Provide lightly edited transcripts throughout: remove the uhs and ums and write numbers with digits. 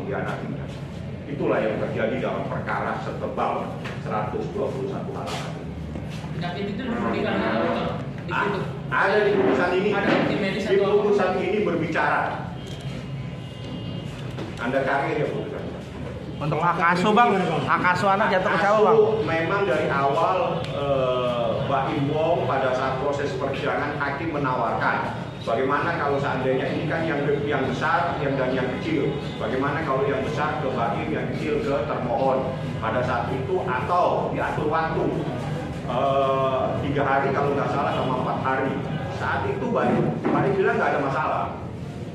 mengkhianatinya. Itulah yang terjadi dalam perkara setebal 121 halaman. Penyakit itu dibuktikan ada di putusan ini. Ada bukti medis di putusan ini berbicara. Anda cari ya putusan. Untuk hak asuh bang, hak asuh anak jatuh ke siapa bang? Memang dari awal Mbak Wong pada saat proses persidangan hakim menawarkan bagaimana kalau seandainya ini kan yang besar dan yang kecil, bagaimana kalau yang besar ke Mbak yang kecil ke termohon pada saat itu, atau diatur waktu 3 hari kalau nggak salah sama 4 hari. Saat itu Mbak bilang nggak ada masalah.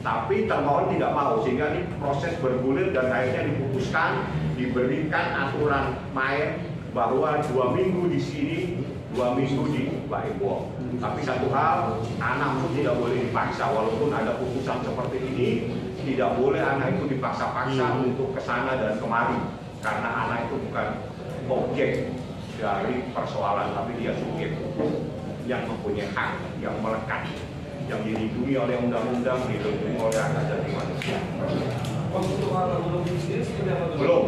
Tapi termohon tidak mau, sehingga ini proses bergulir dan akhirnya diputuskan, diberikan aturan main bahwa 2 minggu di sini, 2 minggu di Mbak Ibu. Tapi satu hal, anak pun tidak boleh dipaksa, walaupun ada putusan seperti ini, tidak boleh anak itu dipaksa-paksa untuk kesana dan kemari, karena anak itu bukan objek dari persoalan, tapi dia subjek yang mempunyai hak, yang melekat, yang dilindungi oleh undang-undang, dilindungi oleh hak asasi manusia. Belum,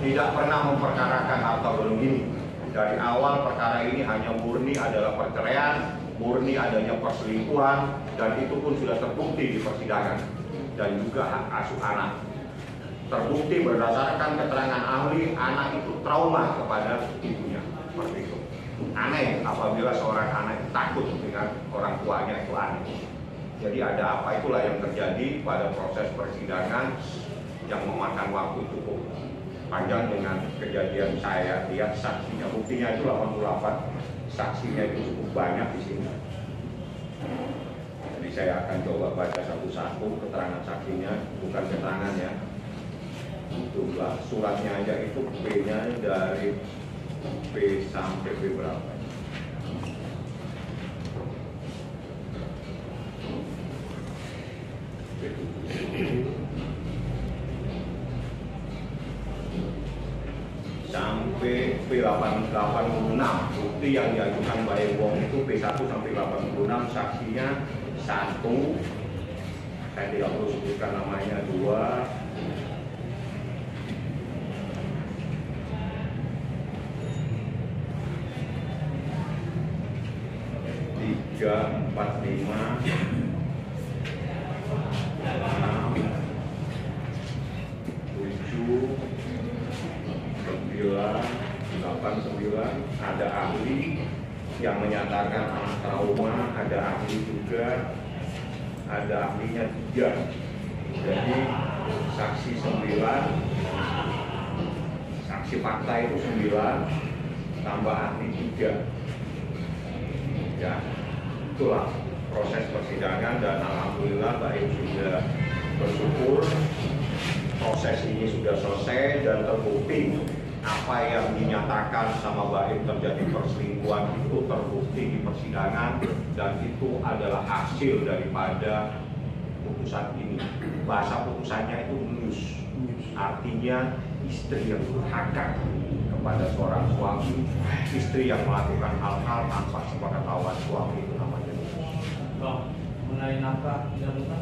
tidak pernah memperkarakan harta belum ini. Dari awal perkara ini hanya murni adalah perceraian, murni adanya perselingkuhan, dan itu pun sudah terbukti di persidangan. Dan juga hak asuh anak. Terbukti berdasarkan keterangan ahli, anak itu trauma kepada ibunya. Seperti itu. Aneh apabila seorang anak takut dengan orang tuanya, itu aneh. Jadi ada apa, itulah yang terjadi pada proses persidangan yang memakan waktu cukup panjang. Dengan kejadian saya lihat saksinya, buktinya itu 88, saksinya itu cukup banyak di sini. Jadi saya akan coba baca satu-satu keterangan saksinya, bukan keterangannya. Jumlah suratnya aja itu P-nya dari P sampai P berapa? Sampai P86. Bukti yang diajukan Mbak Wong itu P1 sampai 86, saksinya 1, saya tidak perlu sebutkan namanya, 2, 3, 4, 5, 6, 7, 9, 8, 9. Ada ahli yang menyatakan anak trauma, ada ahli juga, ada ahlinya 3. Jadi saksi 9, saksi fakta itu 9, tambah ahli 3. Ya, itulah proses persidangan, dan alhamdulillah Baim sudah bersyukur proses ini sudah selesai dan terbukti apa yang dinyatakan sama Baim terjadi perselingkuhan itu terbukti di persidangan, dan itu adalah hasil daripada putusan ini. Bahasa putusannya itu nus, artinya istri yang durhaka kepada seorang suami, istri yang melakukan hal-hal tanpa sepengetahuan suami, itu namanya nus. Mengenai nafkah jabatan?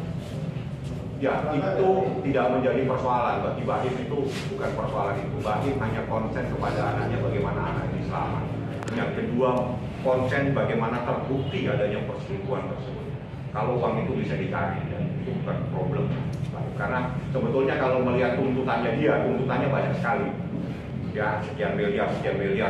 Ya, itu tidak menjadi persoalan bagi Baim, itu bukan persoalan itu. Baim hanya konsen kepada anaknya, bagaimana anak ini selamat. Yang kedua, konsen bagaimana terbukti adanya perselingkuhan tersebut. Kalau uang itu bisa dicari, dan itu bukan problem. Karena sebetulnya kalau melihat tuntutannya dia, tuntutannya banyak sekali. Ya, sekian miliar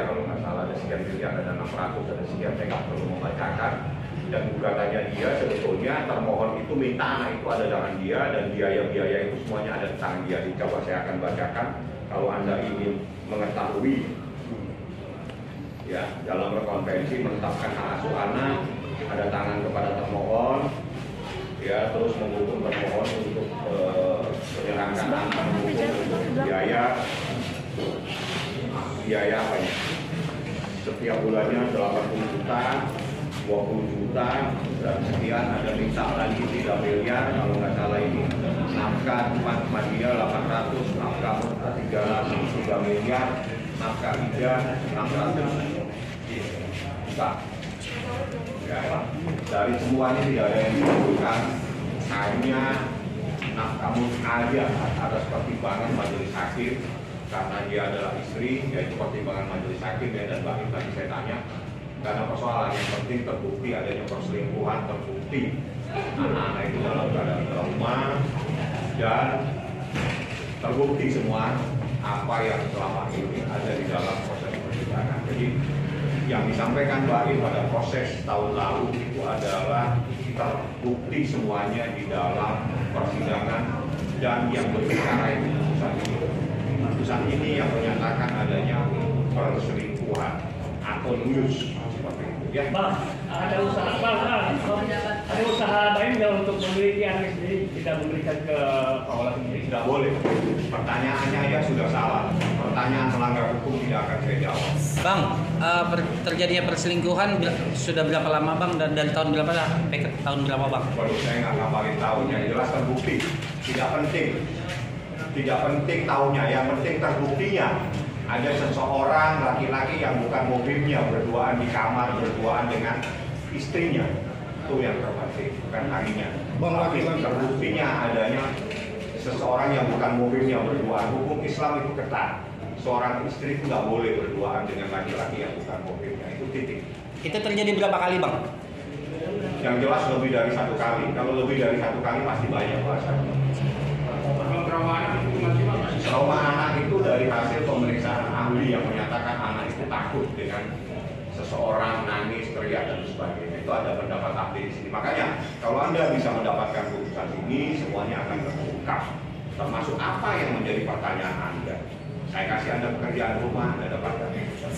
kalau nggak salah, ada sekian miliar, ada 600, ada sekian, saya nggak perlu membacakan. Dan gugatannya dia sebetulnya termohon itu minta anak itu ada tangan dia, dan biaya-biaya itu semuanya ada di tangan dia. Coba saya akan bacakan kalau Anda ingin mengetahui. Ya, dalam rekonvensi menetapkan hak asuh anak, ada tangan kepada termohon, ya, terus menghukum termohon untuk penyerangkan anak, menghukum untuk biaya apa ya? Setiap bulannya 80 juta, 20 juta, dan sekian, ada minta lagi 3 miliar kalau nggak salah ini. Nafkah Ahmadiyah 800, nafkah 3 miliar, nafkah Ida 600 juta. Ya, dari semuanya tidak ada yang disebutkan, hanya 6 namun ada atas pertimbangan majelis hakim karena dia adalah istri, yaitu pertimbangan majelis hakim ya, dan Mbak Im tadi saya tanya karena persoalan yang penting terbukti adanya perselingkuhan, terbukti anak-anak itu dalam keadaan trauma dan terbukti semua apa yang selama ini ada di dalam proses persidangan. Jadi yang disampaikan Mbak Im pada proses tahun lalu itu adalah terbukti semuanya di dalam persidangan dan yang berbicara itu putusan ini yang menyatakan adanya perselingkuhan atau lulus seperti itu ya. Bang, ada usaha ada usaha lain nggak untuk memiliki anak sendiri, tidak memberikan ke Paula sendiri? Tidak boleh. Pertanyaannya ya sudah salah. Pertanyaan melanggar hukum tidak akan saya jawab. Bang, terjadinya perselingkuhan sudah berapa lama bang dan dari tahun berapa sampai ke tahun berapa bang? Waduh, saya nggak ngapalin tahunnya, jelas terbukti. Tidak penting tahunnya, yang penting terbuktinya. Ada seseorang laki-laki yang bukan mobilnya berduaan di kamar, berduaan dengan istrinya. Itu yang terpenting, bukan harinya. Tapi terbuktinya adanya seseorang yang bukan mobilnya berduaan. Hukum Islam itu ketat. Seorang istri itu nggak boleh berduaan dengan laki-laki yang bukan mobilnya. Itu titik. Itu terjadi berapa kali bang? Yang jelas lebih dari satu kali. Kalau lebih dari satu kali pasti banyak bahasanya. Trauma anak itu dari hasil pemeriksaan ahli yang menyatakan anak itu takut dengan seseorang, nangis, teriak dan sebagainya. Itu ada pendapat ahli di sini. Makanya kalau Anda bisa mendapatkan putusan ini, semuanya akan terungkap. Termasuk apa yang menjadi pertanyaan Anda. Saya kasih Anda pekerjaan rumah, Anda dapatkan putusan.